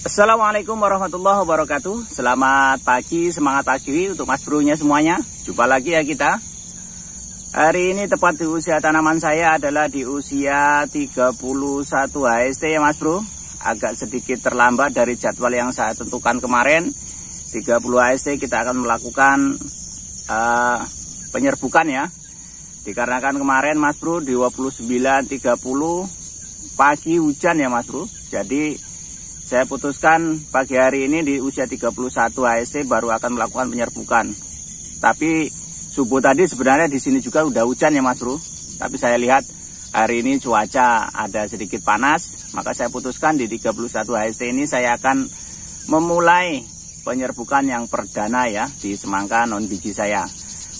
Assalamualaikum warahmatullahi wabarakatuh. Selamat pagi, semangat pagi untuk mas bro-nya semuanya. Jumpa lagi ya kita. Hari ini tepat di usia tanaman saya adalah di usia 31 HST ya mas bro. Agak sedikit terlambat dari jadwal yang saya tentukan kemarin. 30 HST kita akan melakukan penyerbukan ya. Dikarenakan kemarin mas bro di 29.30 pagi hujan ya mas bro. Jadi saya putuskan pagi hari ini di usia 31 HST baru akan melakukan penyerbukan. Tapi subuh tadi sebenarnya di sini juga udah hujan ya mas bro. Tapi saya lihat hari ini cuaca ada sedikit panas, maka saya putuskan di 31 HST ini saya akan memulai penyerbukan yang perdana ya di semangka non biji saya.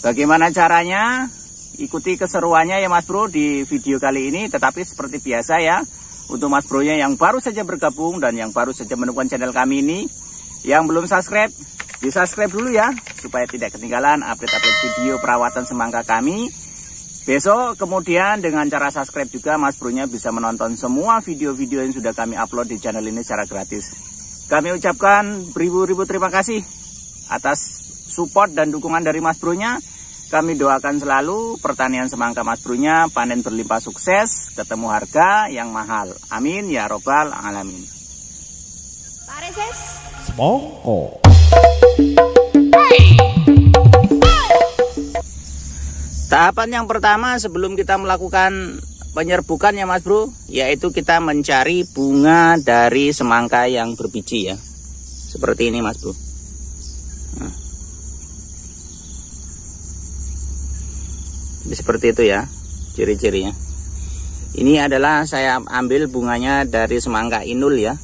Bagaimana caranya? Ikuti keseruannya ya mas bro di video kali ini. Tetapi seperti biasa ya, untuk mas bro-nya yang baru saja bergabung dan yang baru saja menemukan channel kami ini, yang belum subscribe, di-subscribe dulu ya, supaya tidak ketinggalan update-update video perawatan semangka kami. Besok kemudian dengan cara subscribe juga mas bro-nya bisa menonton semua video-video yang sudah kami upload di channel ini secara gratis. Kami ucapkan beribu-ribu terima kasih atas support dan dukungan dari mas bro-nya. Kami doakan selalu pertanian semangka mas bro-nya panen berlimpah sukses, ketemu harga yang mahal. Amin ya robbal alamin. Semangka. Tahapan yang pertama sebelum kita melakukan penyerbukan ya mas bro, yaitu kita mencari bunga dari semangka yang berbiji ya. Seperti ini mas bro. Nah. Seperti itu ya ciri-cirinya. Ini adalah saya ambil bunganya dari semangka inul ya.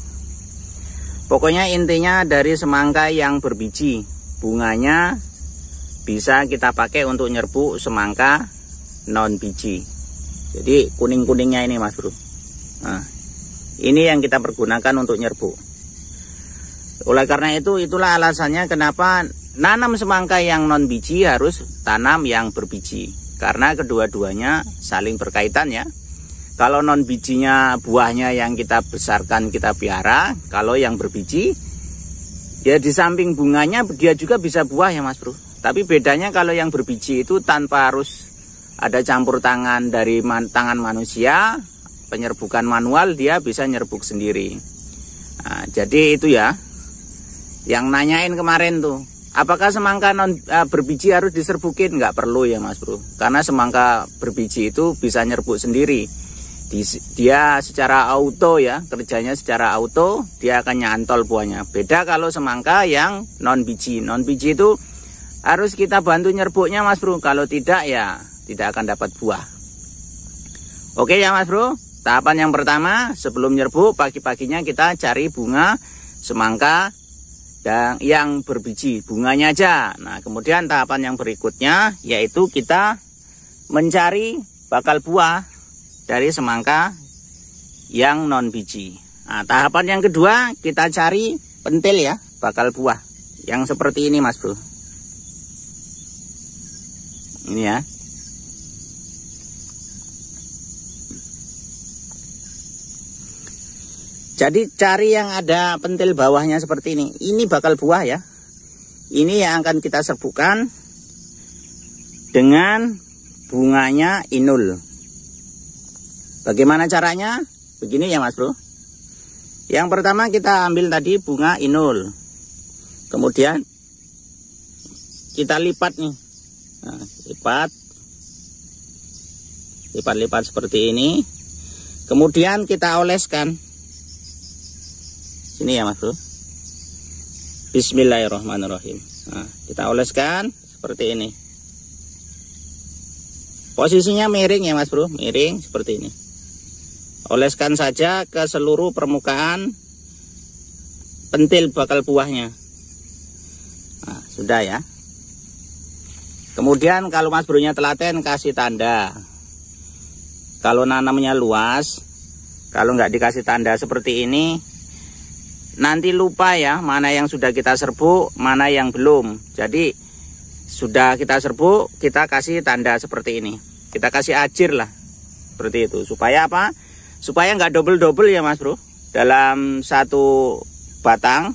Pokoknya intinya dari semangka yang berbiji, bunganya bisa kita pakai untuk nyerbu semangka non biji. Jadi kuning-kuningnya ini mas bro. Nah, ini yang kita pergunakan untuk nyerbu. Oleh karena itu, itulah alasannya kenapa nanam semangka yang non biji harus tanam yang berbiji. Karena kedua-duanya saling berkaitan ya. Kalau non bijinya buahnya yang kita besarkan, kita piara. Kalau yang berbiji ya di samping bunganya dia juga bisa buah ya mas bro. Tapi bedanya kalau yang berbiji itu tanpa harus ada campur tangan dari tangan manusia, penyerbukan manual, dia bisa nyerbuk sendiri. Nah, jadi itu ya yang nanyain kemarin tuh, apakah semangka berbiji harus diserbukin? Nggak perlu ya mas bro. Karena semangka berbiji itu bisa nyerbuk sendiri. Dia secara auto ya, kerjanya secara auto, dia akan nyantol buahnya. Beda kalau semangka yang non biji. Non biji itu harus kita bantu nyerbuknya mas bro. Kalau tidak ya tidak akan dapat buah. Oke ya mas bro. Tahapan yang pertama sebelum nyerbuk, pagi-paginya kita cari bunga semangka dan yang berbiji, bunganya aja. Nah kemudian tahapan yang berikutnya yaitu kita mencari bakal buah dari semangka yang non biji. Nah tahapan yang kedua kita cari pentil ya, bakal buah yang seperti ini mas bro. Ini ya. Jadi cari yang ada pentil bawahnya seperti ini. Ini bakal buah ya. Ini yang akan kita serbukan dengan bunganya inul. Bagaimana caranya? Begini ya mas bro. Yang pertama kita ambil tadi bunga inul. Kemudian kita lipat nih. Nah, lipat seperti ini. Kemudian kita oleskan. Sini ya mas bro. Bismillahirrahmanirrahim. Nah, kita oleskan seperti ini. Posisinya miring ya mas bro, miring seperti ini. Oleskan saja ke seluruh permukaan pentil bakal buahnya. Nah, sudah ya. Kemudian kalau mas bro-nya telaten kasih tanda. Kalau nanamnya luas, kalau nggak dikasih tanda seperti ini, nanti lupa ya mana yang sudah kita serbuk, mana yang belum. Jadi sudah kita serbuk, kita kasih tanda seperti ini. Kita kasih ajir lah, seperti itu. Supaya apa? Supaya nggak double-double ya mas bro. Dalam satu batang.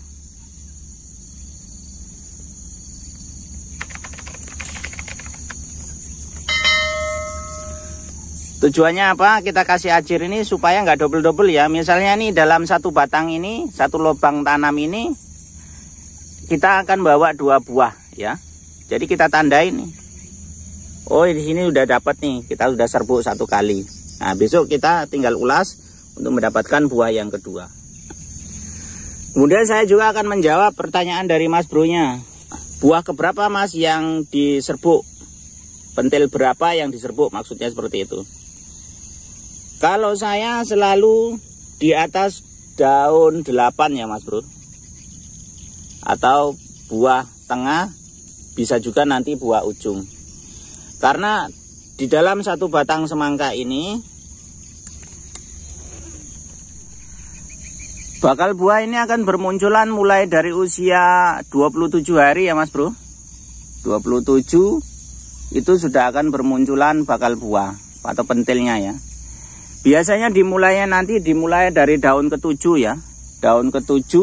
Tujuannya apa? Kita kasih ajir ini supaya nggak double-double ya. Misalnya nih dalam satu batang ini, satu lubang tanam ini, kita akan bawa 2 buah ya. Jadi kita tandai nih. Oh, di sini udah dapat nih, kita sudah serbuk 1 kali. Nah, besok kita tinggal ulas untuk mendapatkan buah yang kedua. Kemudian saya juga akan menjawab pertanyaan dari Mas Bro-nya. Buah keberapa Mas yang diserbuk? Pentil berapa yang diserbuk? Maksudnya seperti itu. Kalau saya selalu di atas daun 8 ya Mas Bro. Atau buah tengah, bisa juga nanti buah ujung. Karena di dalam satu batang semangka ini bakal buah ini akan bermunculan mulai dari usia 27 hari ya Mas Bro. 27 itu sudah akan bermunculan bakal buah atau pentilnya ya. Biasanya dimulai dari daun ke-7 ya. Daun ke-7,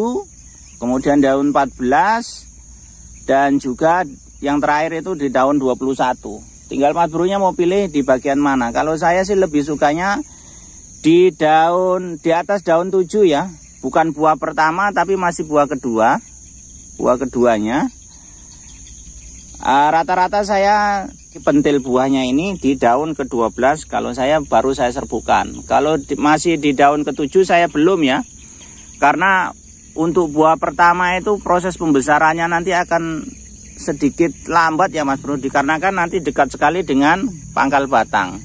kemudian daun 14, dan juga yang terakhir itu di daun 21. Tinggal Mas Bro-nya mau pilih di bagian mana. Kalau saya sih lebih sukanya di atas daun 7 ya. Bukan buah pertama tapi masih buah kedua. Buah keduanya. Rata-rata saya pentil buahnya ini di daun ke-12 kalau saya baru saya serbukan. Kalau masih di daun ke-7 saya belum ya. Karena untuk buah pertama itu proses pembesarannya nanti akan sedikit lambat ya Mas Bro. Dikarenakan nanti dekat sekali dengan pangkal batang.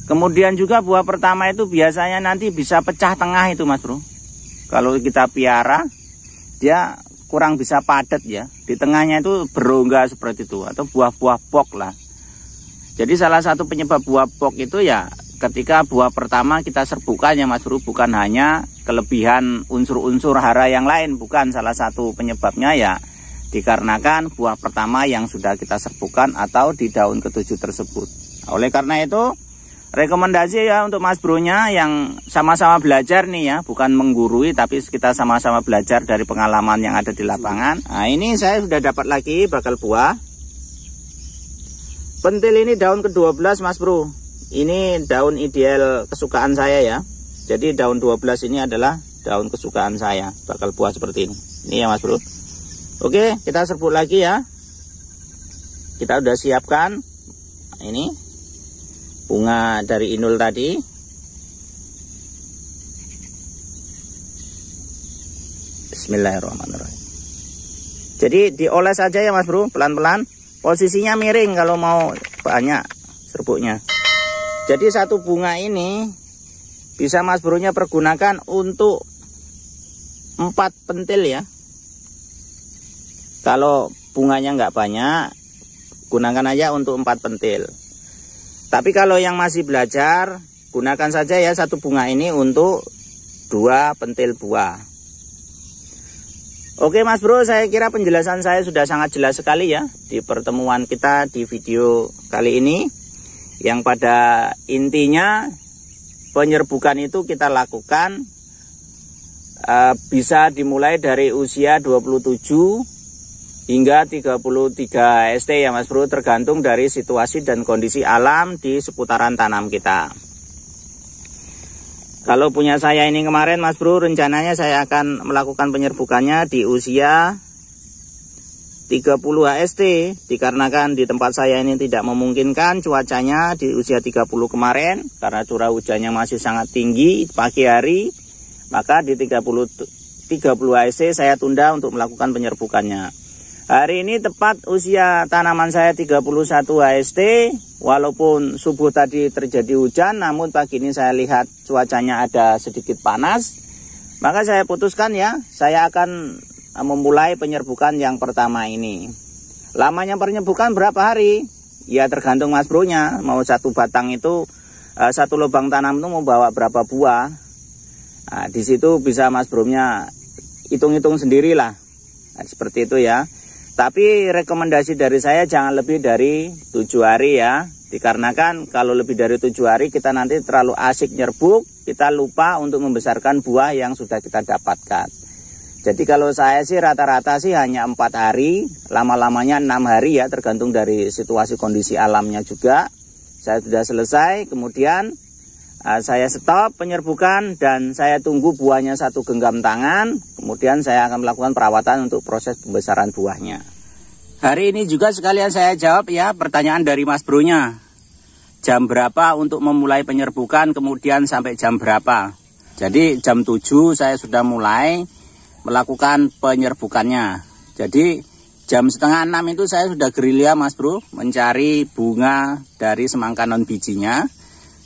Kemudian juga buah pertama itu biasanya nanti bisa pecah tengah itu Mas Bro. Kalau kita piara dia kurang bisa padat ya. Di tengahnya itu berongga seperti itu atau buah-buah pok lah. Jadi salah satu penyebab buah pok itu ya ketika buah pertama kita serbukan ya Mas Bro. Bukan hanya kelebihan unsur-unsur hara yang lain. Bukan, salah satu penyebabnya ya dikarenakan buah pertama yang sudah kita serbukan atau di daun ke-7 tersebut. Oleh karena itu rekomendasi ya untuk Mas Bro-nya yang sama-sama belajar nih ya. Bukan menggurui tapi kita sama-sama belajar dari pengalaman yang ada di lapangan. Nah ini saya sudah dapat lagi bakal buah. Pentil ini daun ke-12 Mas Bro. Ini daun ideal kesukaan saya ya. Jadi daun 12 ini adalah daun kesukaan saya. Bakal buah seperti ini. Ini ya Mas Bro. Oke, kita serbuk lagi ya. Kita udah siapkan. Ini bunga dari inul tadi. Bismillahirrahmanirrahim. Jadi dioles aja ya Mas Bro, pelan-pelan. Posisinya miring kalau mau banyak serbuknya. Jadi satu bunga ini bisa Mas Bro-nya pergunakan untuk 4 pentil ya. Kalau bunganya nggak banyak, gunakan aja untuk 4 pentil. Tapi kalau yang masih belajar, gunakan saja ya satu bunga ini untuk 2 pentil buah. Oke Mas Bro, saya kira penjelasan saya sudah sangat jelas sekali ya di pertemuan kita di video kali ini. Yang pada intinya penyerbukan itu kita lakukan bisa dimulai dari usia 27 hingga 33 ST ya Mas Bro, tergantung dari situasi dan kondisi alam di seputaran tanam kita. Kalau punya saya ini kemarin Mas Bro, rencananya saya akan melakukan penyerbukannya di usia 30 HST. Dikarenakan di tempat saya ini tidak memungkinkan cuacanya di usia 30 kemarin. Karena curah hujannya masih sangat tinggi pagi hari. Maka di 30 HST saya tunda untuk melakukan penyerbukannya. Hari ini tepat usia tanaman saya 31 HST. Walaupun subuh tadi terjadi hujan, namun pagi ini saya lihat cuacanya ada sedikit panas. Maka saya putuskan ya, saya akan memulai penyerbukan yang pertama ini. Lamanya penyerbukan berapa hari? Ya tergantung Mas Bro-nya. Mau satu batang itu, satu lubang tanam itu mau bawa berapa buah. Nah, di situ bisa Mas Bro-nya hitung-hitung sendirilah. Nah, seperti itu ya. Tapi rekomendasi dari saya jangan lebih dari 7 hari ya. Dikarenakan kalau lebih dari 7 hari kita nanti terlalu asik nyerbuk, kita lupa untuk membesarkan buah yang sudah kita dapatkan. Jadi kalau saya sih rata-rata sih hanya 4 hari, lama-lamanya 6 hari ya, tergantung dari situasi kondisi alamnya juga. Saya sudah selesai, kemudian saya stop penyerbukan dan saya tunggu buahnya 1 genggam tangan. Kemudian saya akan melakukan perawatan untuk proses pembesaran buahnya. Hari ini juga sekalian saya jawab ya pertanyaan dari Mas Bro-nya. Jam berapa untuk memulai penyerbukan, kemudian sampai jam berapa. Jadi jam 7 saya sudah mulai melakukan penyerbukannya. Jadi jam setengah 6 itu saya sudah gerilya Mas Bro, mencari bunga dari semangka non bijinya.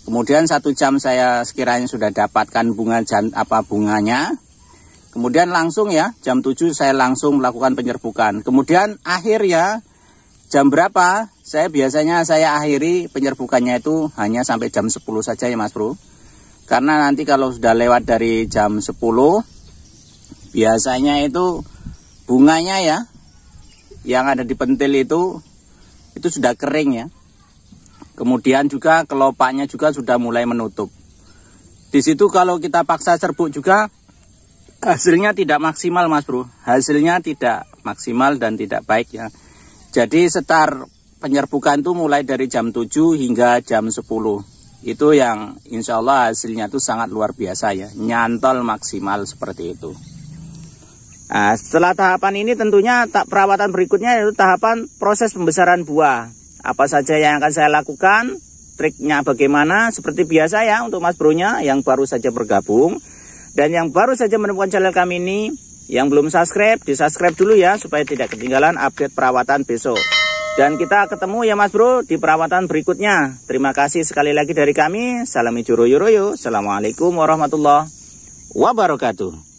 Kemudian 1 jam saya sekiranya sudah dapatkan bunganya. Kemudian langsung ya, jam 7 saya langsung melakukan penyerbukan. Kemudian akhir ya, jam berapa? Biasanya saya akhiri penyerbukannya itu hanya sampai jam 10 saja ya Mas Bro. Karena nanti kalau sudah lewat dari jam 10, biasanya itu bunganya ya, yang ada di pentil itu sudah kering ya. Kemudian juga kelopaknya juga sudah mulai menutup. Di situ kalau kita paksa serbuk juga hasilnya tidak maksimal Mas Bro. Hasilnya tidak maksimal dan tidak baik ya. Jadi start penyerbukan itu mulai dari jam 7 hingga jam 10. Itu yang insya Allah hasilnya itu sangat luar biasa ya. Nyantol maksimal seperti itu. Nah, setelah tahapan ini tentunya perawatan berikutnya yaitu tahapan proses pembesaran buah. Apa saja yang akan saya lakukan, triknya bagaimana, seperti biasa ya untuk Mas Bro-nya yang baru saja bergabung. Dan yang baru saja menemukan channel kami ini, yang belum subscribe, di-subscribe dulu ya supaya tidak ketinggalan update perawatan besok. Dan kita ketemu ya Mas Bro di perawatan berikutnya. Terima kasih sekali lagi dari kami. Salam hijau royo royo. Assalamualaikum warahmatullahi wabarakatuh.